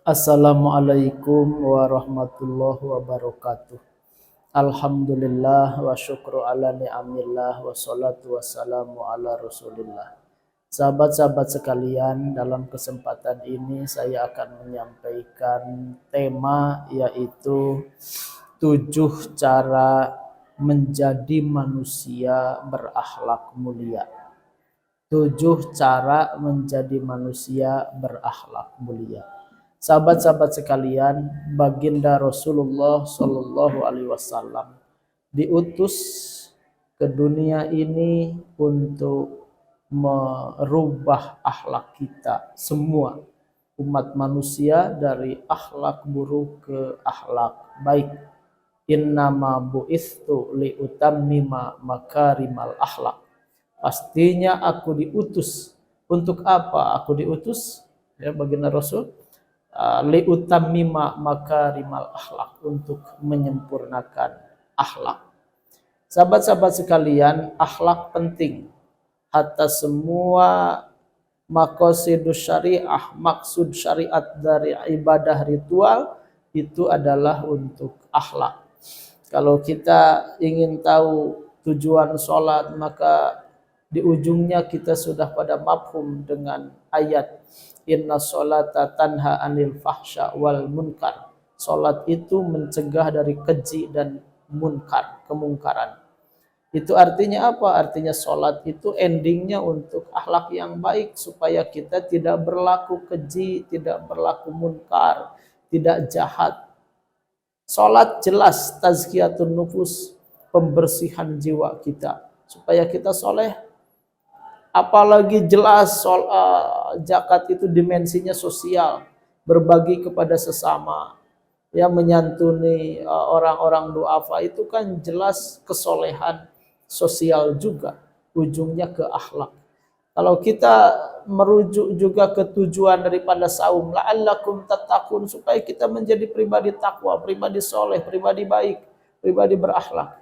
Assalamualaikum warahmatullahi wabarakatuh. Alhamdulillah wa syukru ala ni'amillah wa salatu wassalamu ala rasulillah. Sahabat-sahabat sekalian, dalam kesempatan ini saya akan menyampaikan tema yaitu 7 cara menjadi manusia berakhlak mulia. 7 cara menjadi manusia berakhlak mulia. Sahabat-sahabat sekalian, baginda Rasulullah Shallallahu Alaihi Wasallam diutus ke dunia ini untuk merubah akhlak kita semua umat manusia dari akhlak buruk ke akhlak baik. Innama bu'istu liutammima makarimal akhlak. Pastinya aku diutus. Untuk apa aku diutus? Ya, baginda Rasul, liutammima makarimal akhlak, untuk menyempurnakan akhlak. Sahabat-sahabat sekalian, akhlak penting. Hatta semua maqasidus syariah, maksud syariat dari ibadah ritual itu adalah untuk akhlak. Kalau kita ingin tahu tujuan sholat, maka di ujungnya kita sudah pada mafhum dengan ayat inna sholata tanha anil fahsya wal munkar. Sholat itu mencegah dari keji dan munkar, kemungkaran. Itu artinya apa? Artinya sholat itu endingnya untuk akhlak yang baik, supaya kita tidak berlaku keji, tidak berlaku munkar, tidak jahat. Sholat jelas tazkiyatun nufus, pembersihan jiwa kita, supaya kita soleh. Apalagi jelas zakat itu dimensinya sosial, berbagi kepada sesama, yang menyantuni orang-orang duafa, itu kan jelas kesolehan sosial juga, ujungnya ke akhlak. Kalau kita merujuk juga ke tujuan daripada saum, la'allakum tattaqun, supaya kita menjadi pribadi takwa, pribadi soleh, pribadi baik, pribadi berakhlak.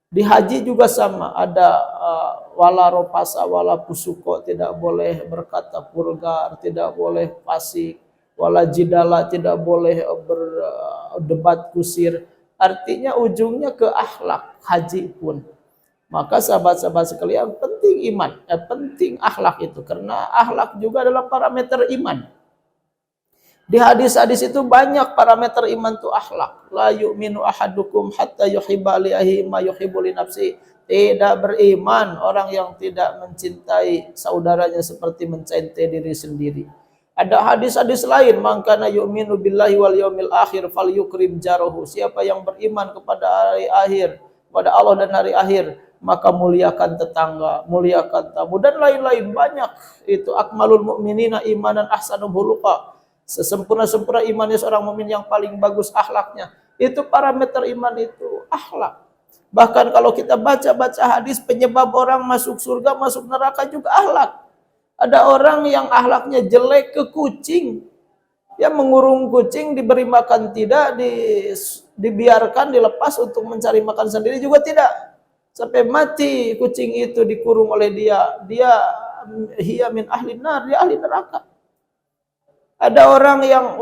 Di haji juga sama, ada wala ropasa wala pusuko, tidak boleh berkata vulgar, tidak boleh fasik, wala jidala, tidak boleh berdebat kusir. Artinya ujungnya ke akhlak, haji pun. Maka sahabat-sahabat sekalian, penting iman, penting akhlak itu, karena akhlak juga adalah parameter iman. Di hadis-hadis itu banyak parameter iman itu akhlak. La yu'minu ahadukum hatta yuhibba li akhihi ma yuhibbu li nafsi. Tidak beriman orang yang tidak mencintai saudaranya seperti mencintai diri sendiri. Ada hadis-hadis lain, man kana yu'minu billahi wal yaumil akhir falyukrim jarahu. Siapa yang beriman kepada hari akhir, kepada Allah dan hari akhir, maka muliakan tetangga, muliakan tamu, dan lain-lain banyak. Itu akmalul mu'minina imanan ahsanum khuluqa. Sesempurna-sempurna imannya seorang mukmin yang paling bagus akhlaknya. Itu parameter iman itu, akhlak. Bahkan kalau kita baca-baca hadis, penyebab orang masuk surga, masuk neraka juga akhlak. Ada orang yang akhlaknya jelek ke kucing. Ya, mengurung kucing, diberi makan tidak, dibiarkan, dilepas untuk mencari makan sendiri juga tidak. Sampai mati kucing itu dikurung oleh dia. Dia hiya min ahli nar, dia ahli neraka. Ada orang yang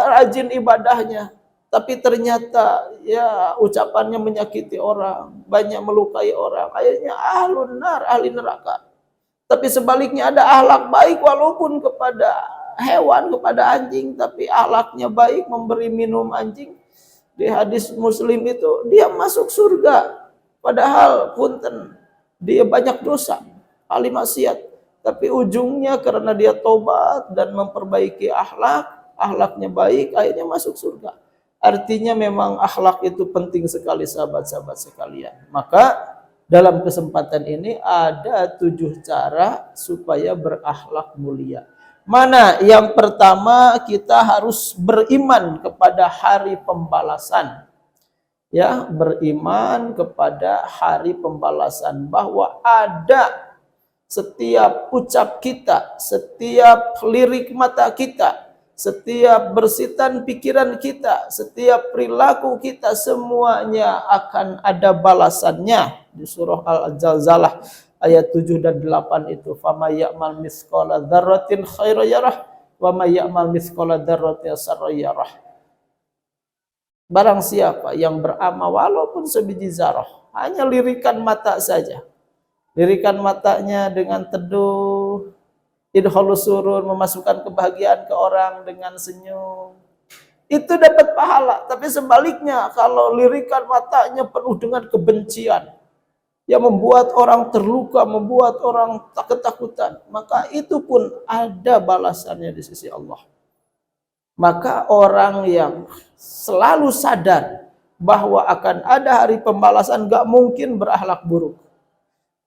rajin ibadahnya, tapi ternyata ya ucapannya menyakiti orang, banyak melukai orang, akhirnya ahlun nar, ahli neraka. Tapi sebaliknya ada akhlak baik walaupun kepada hewan, kepada anjing, tapi akhlaknya baik, memberi minum anjing. Di hadis Muslim itu dia masuk surga, padahal punten dia banyak dosa, ahli maksiat. Tapi ujungnya karena dia tobat dan memperbaiki akhlak, akhlaknya baik, akhirnya masuk surga. Artinya memang akhlak itu penting sekali sahabat-sahabat sekalian. Maka dalam kesempatan ini ada 7 cara supaya berakhlak mulia. Mana yang pertama, kita harus beriman kepada hari pembalasan. Ya, beriman kepada hari pembalasan, bahwa ada setiap ucap kita, setiap lirik mata kita, setiap bersitan pikiran kita, setiap perilaku kita, semuanya akan ada balasannya. Di surah Al-Zalzalah ayat 7 dan 8 itu, fama ya'mal misqala dzarratin khairan yarah Wa may ya'mal mithqala dzarratin syarran yarah. Barang siapa yang beramal walaupun sebiji zarah, hanya lirikan mata saja. Lirikan matanya dengan teduh, idkhalus surur, memasukkan kebahagiaan ke orang dengan senyum. Itu dapat pahala. Tapi sebaliknya, kalau lirikan matanya penuh dengan kebencian, yang membuat orang terluka, membuat orang ketakutan, maka itu pun ada balasannya di sisi Allah. Maka orang yang selalu sadar bahwa akan ada hari pembalasan, gak mungkin berakhlak buruk.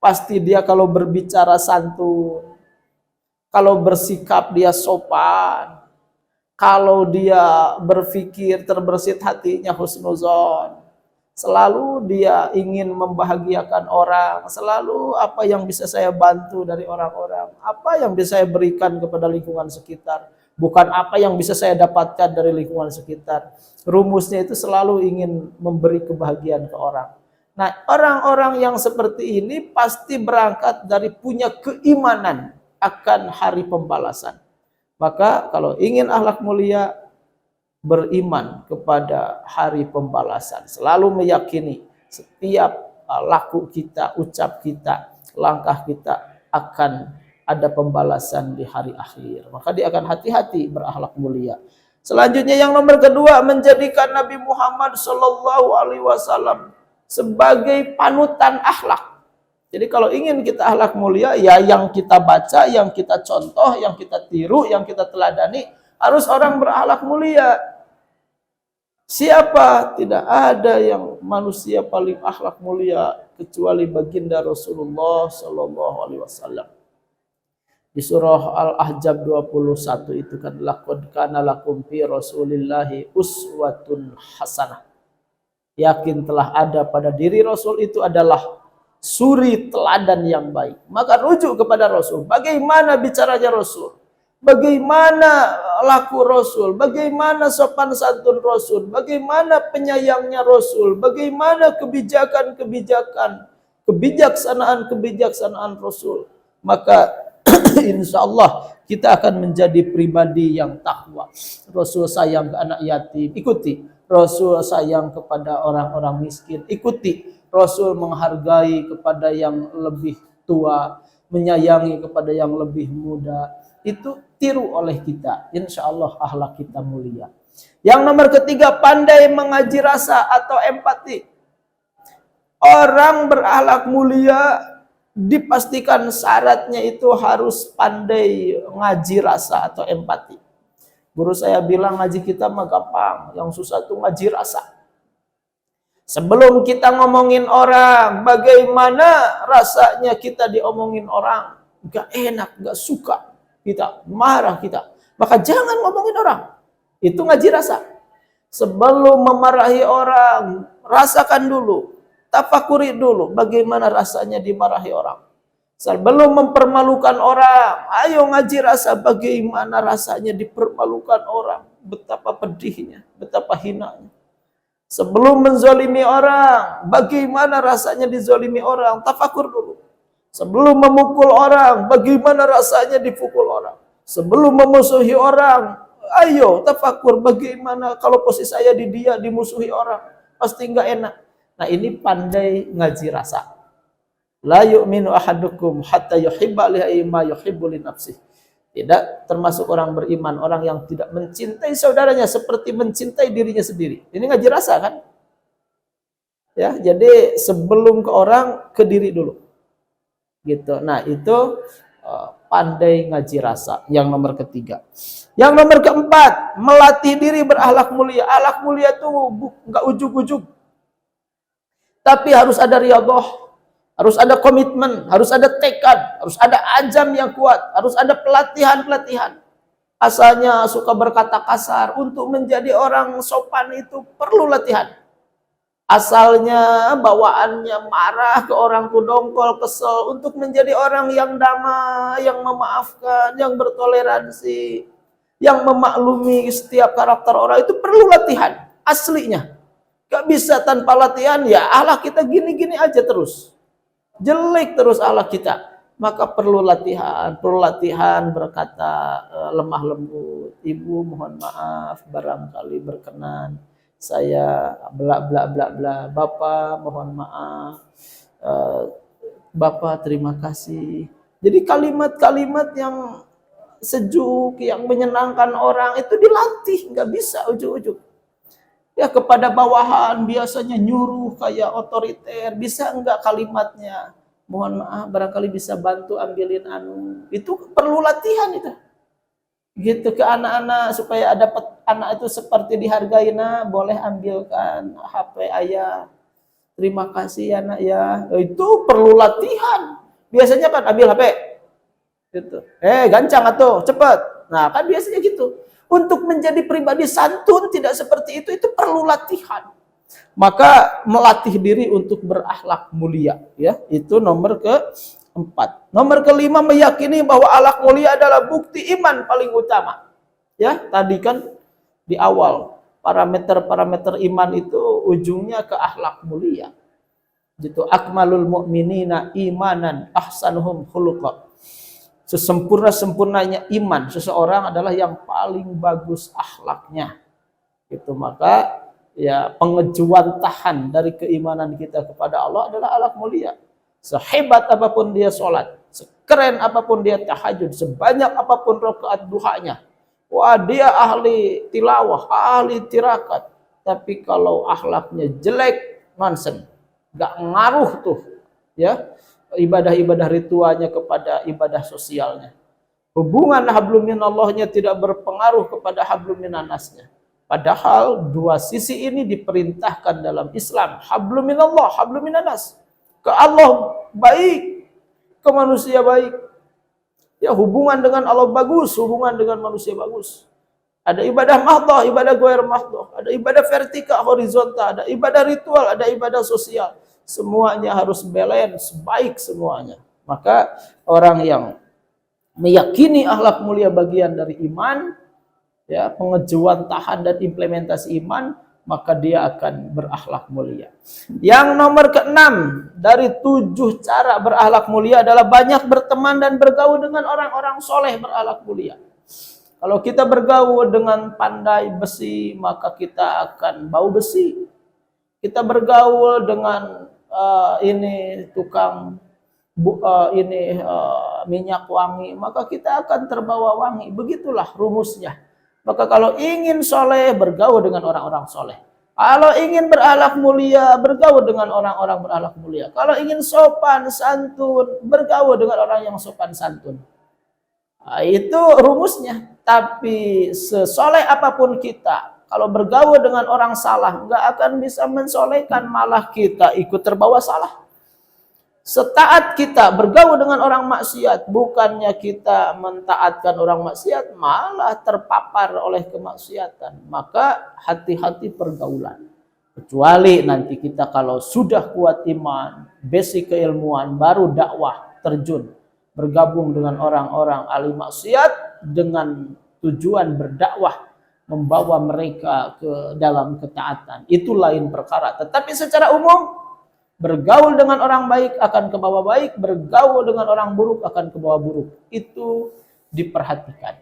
Pasti dia kalau berbicara santun, kalau bersikap dia sopan, kalau dia berpikir terbersit hatinya husnuzon, selalu dia ingin membahagiakan orang, selalu apa yang bisa saya bantu dari orang-orang, apa yang bisa saya berikan kepada lingkungan sekitar, bukan apa yang bisa saya dapatkan dari lingkungan sekitar. Rumusnya itu selalu ingin memberi kebahagiaan ke orang. Nah, orang-orang yang seperti ini pasti berangkat dari punya keimanan akan hari pembalasan. Maka kalau ingin akhlak mulia, beriman kepada hari pembalasan. Selalu meyakini setiap laku kita, ucap kita, langkah kita akan ada pembalasan di hari akhir. Maka dia akan hati-hati berakhlak mulia. Selanjutnya yang nomor kedua, menjadikan Nabi Muhammad SAW sebagai panutan akhlak. Jadi kalau ingin kita akhlak mulia, ya yang kita baca, yang kita contoh, yang kita tiru, yang kita teladani, harus orang berakhlak mulia. Siapa? Tidak ada yang manusia paling akhlak mulia kecuali baginda Rasulullah SAW. Di surah Al-Ahzab 21 itu kan, laqad kana lakum fi Rasulillahi uswatun hasanah. Yakin telah ada pada diri Rasul itu adalah suri teladan yang baik. Maka rujuk kepada Rasul. Bagaimana bicaranya Rasul? Bagaimana laku Rasul? Bagaimana sopan santun Rasul? Bagaimana penyayangnya Rasul? Bagaimana kebijaksanaan Rasul? Maka insya Allah kita akan menjadi pribadi yang takwa. Rasul sayang ke anak yatim, ikuti. Rasul sayang kepada orang-orang miskin, ikuti. Rasul menghargai kepada yang lebih tua, menyayangi kepada yang lebih muda. Itu tiru oleh kita. Insya Allah akhlak kita mulia. Yang nomor ketiga, pandai mengaji rasa atau empati. Orang berakhlak mulia dipastikan syaratnya itu harus pandai ngaji rasa atau empati. Guru saya bilang ngaji kita mah gampang, yang susah itu ngaji rasa. Sebelum kita ngomongin orang, bagaimana rasanya kita diomongin orang, gak enak, gak suka, kita marah kita, maka jangan ngomongin orang. Itu ngaji rasa. Sebelum memarahi orang, rasakan dulu, tafakuri dulu bagaimana rasanya dimarahi orang. Sebelum mempermalukan orang, ayo ngaji rasa bagaimana rasanya dipermalukan orang. Betapa pedihnya, betapa hinanya. Sebelum menzolimi orang, bagaimana rasanya dizolimi orang, tafakur dulu. Sebelum memukul orang, bagaimana rasanya dipukul orang. Sebelum memusuhi orang, ayo tafakur bagaimana kalau posisi saya di dia dimusuhi orang. Pasti nggak enak. Nah ini pandai ngaji rasa. La yu'minu ahadukum hatta yuhibba li ma yuhibbu li nafsihi. Tidak termasuk orang beriman, orang yang tidak mencintai saudaranya seperti mencintai dirinya sendiri. Ini ngaji rasa kan? Ya, jadi sebelum ke orang, ke diri dulu. Gitu. Nah, itu pandai ngaji rasa. Yang nomor ketiga. Yang nomor keempat, melatih diri berakhlak mulia. Akhlak mulia itu enggak ujug-ujug. Tapi harus ada riyadhah. Harus ada komitmen, harus ada tekad, harus ada azam yang kuat, harus ada pelatihan-pelatihan. Asalnya suka berkata kasar, untuk menjadi orang sopan itu perlu latihan. Asalnya bawaannya marah ke orang tuh dongkol, kesel, untuk menjadi orang yang damai, yang memaafkan, yang bertoleransi, yang memaklumi setiap karakter orang itu perlu latihan, aslinya. Gak bisa tanpa latihan, ya Allah kita gini-gini aja terus. Jelek terus akhlak kita. maka perlu latihan berkata lemah lembut. Ibu mohon maaf, barangkali berkenan saya bla bla bla bla. Bapak mohon maaf, Bapak terima kasih. Jadi kalimat-kalimat yang sejuk, yang menyenangkan orang itu dilatih, nggak bisa ujuk-ujuk. Ya kepada bawahan biasanya nyuruh kayak otoriter, bisa enggak kalimatnya? Mohon maaf, barangkali bisa bantu ambilin anu. Itu perlu latihan itu. Gitu ke anak-anak supaya dapat anak itu seperti dihargai. Nah, boleh ambilkan HP ayah. Terima kasih ya nak ya. Itu perlu latihan. Biasanya kan ambil HP. Gitu. Gancang atau cepat. Nah, kan biasanya gitu. Untuk menjadi pribadi santun tidak seperti itu perlu latihan. Maka melatih diri untuk berakhlak mulia, ya. Itu nomor keempat. Nomor kelima, meyakini bahwa akhlak mulia adalah bukti iman paling utama. Ya, tadi kan di awal parameter-parameter iman itu ujungnya ke akhlak mulia. Gitu. Akmalul mu'minina imanan ahsanuhum khuluqa. Sesempurna-sempurnanya iman seseorang adalah yang paling bagus akhlaknya. Itu maka ya pengejuan tahan dari keimanan kita kepada Allah adalah akhlak mulia. Sehebat apapun dia sholat, sekeren apapun dia tahajud, sebanyak apapun rakaat duhanya, wah dia ahli tilawah, ahli tirakat, tapi kalau akhlaknya jelek, nonsen, gak ngaruh tuh, ya. Ibadah-ibadah ritualnya kepada ibadah sosialnya. Hubungan hablum minallahnya tidak berpengaruh kepada hablum minannasnya. Padahal dua sisi ini diperintahkan dalam Islam. Hablum minallah, hablum minannas. Ke Allah baik, ke manusia baik. Ya, hubungan dengan Allah bagus, hubungan dengan manusia bagus. Ada ibadah mahdoh, ibadah goer mahdoh, ada ibadah vertikal, horizontal, ada ibadah ritual, ada ibadah sosial. Semuanya harus balance, baik semuanya. Maka orang yang meyakini akhlak mulia bagian dari iman, ya, pengejuan tahan dan implementasi iman, maka dia akan berakhlak mulia. Yang nomor keenam dari 7 cara berakhlak mulia adalah banyak berteman dan bergaul dengan orang-orang soleh berakhlak mulia. Kalau kita bergaul dengan pandai besi, maka kita akan bau besi. Kita bergaul dengan ini tukang minyak wangi, maka kita akan terbawa wangi. Begitulah rumusnya. Maka kalau ingin soleh, bergaul dengan orang-orang soleh. Kalau ingin berakhlak mulia, bergaul dengan orang-orang berakhlak mulia. Kalau ingin sopan santun, bergaul dengan orang yang sopan santun. Nah, itu rumusnya. Tapi sesoleh apapun kita, kalau bergaul dengan orang salah, nggak akan bisa mensolehkan, malah kita ikut terbawa salah. Setaat kita bergaul dengan orang maksiat, bukannya kita mentaatkan orang maksiat, malah terpapar oleh kemaksiatan. Maka hati-hati pergaulan. Kecuali nanti kita kalau sudah kuat iman, basic keilmuan, baru dakwah terjun, bergabung dengan orang-orang ahli maksiat dengan tujuan berdakwah, membawa mereka ke dalam ketaatan. Itu lain perkara. Tetapi secara umum, bergaul dengan orang baik akan ke bawah baik, bergaul dengan orang buruk akan ke bawah buruk. Itu diperhatikan.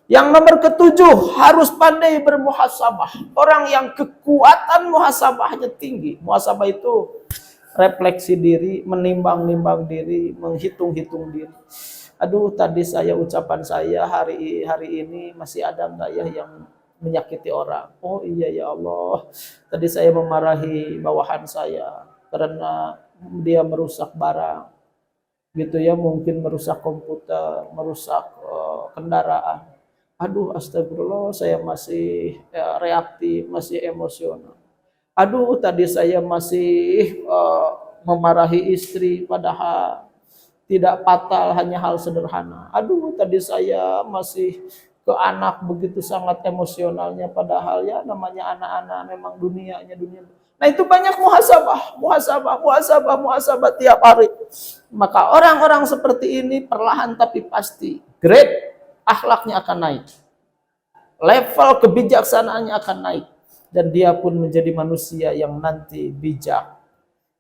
Yang nomor ketujuh, harus pandai bermuhasabah. Orang yang kekuatan muhasabahnya tinggi. Muhasabah itu refleksi diri, menimbang-nimbang diri, menghitung-hitung diri. Aduh, tadi ucapan saya hari ini masih ada enggak ya yang menyakiti orang? Oh iya ya Allah, tadi saya memarahi bawahan saya karena dia merusak barang, gitu ya, mungkin merusak komputer, merusak kendaraan. Aduh, astagfirullah, saya masih reaktif, masih emosional. Aduh, tadi saya masih memarahi istri, padahal tidak fatal, hanya hal sederhana. Aduh, tadi saya masih ke anak begitu sangat emosionalnya, padahal ya namanya anak-anak memang dunianya dunia. Nah, itu banyak muhasabah tiap hari. Maka orang-orang seperti ini perlahan tapi pasti grade akhlaknya akan naik. Level kebijaksanaannya akan naik. Dan dia pun menjadi manusia yang nanti bijak,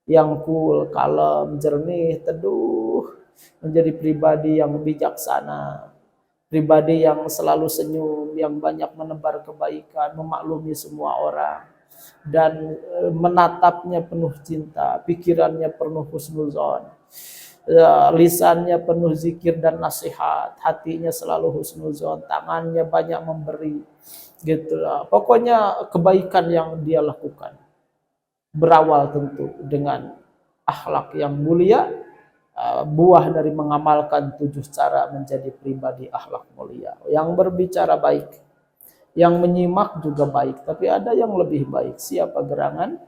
yang cool, kalem, jernih, teduh. menjadi pribadi yang bijaksana, pribadi yang selalu senyum, yang banyak menebar kebaikan, memaklumi semua orang, dan menatapnya penuh cinta, pikirannya penuh husnuzon, lisannya penuh zikir dan nasihat, hatinya selalu husnuzon, tangannya banyak memberi, gitulah. Pokoknya kebaikan yang dia lakukan berawal tentu dengan akhlak yang mulia, buah dari mengamalkan 7 cara menjadi pribadi akhlak mulia. Yang berbicara baik, yang menyimak juga baik, tapi ada yang lebih baik. Siapa gerangan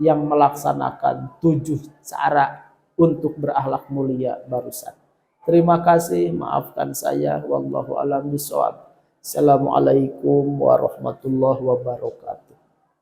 yang melaksanakan 7 cara untuk berakhlak mulia barusan. Terima kasih, maafkan saya. Wallahu a'lam bishawab. Assalamualaikum warahmatullahi wabarakatuh.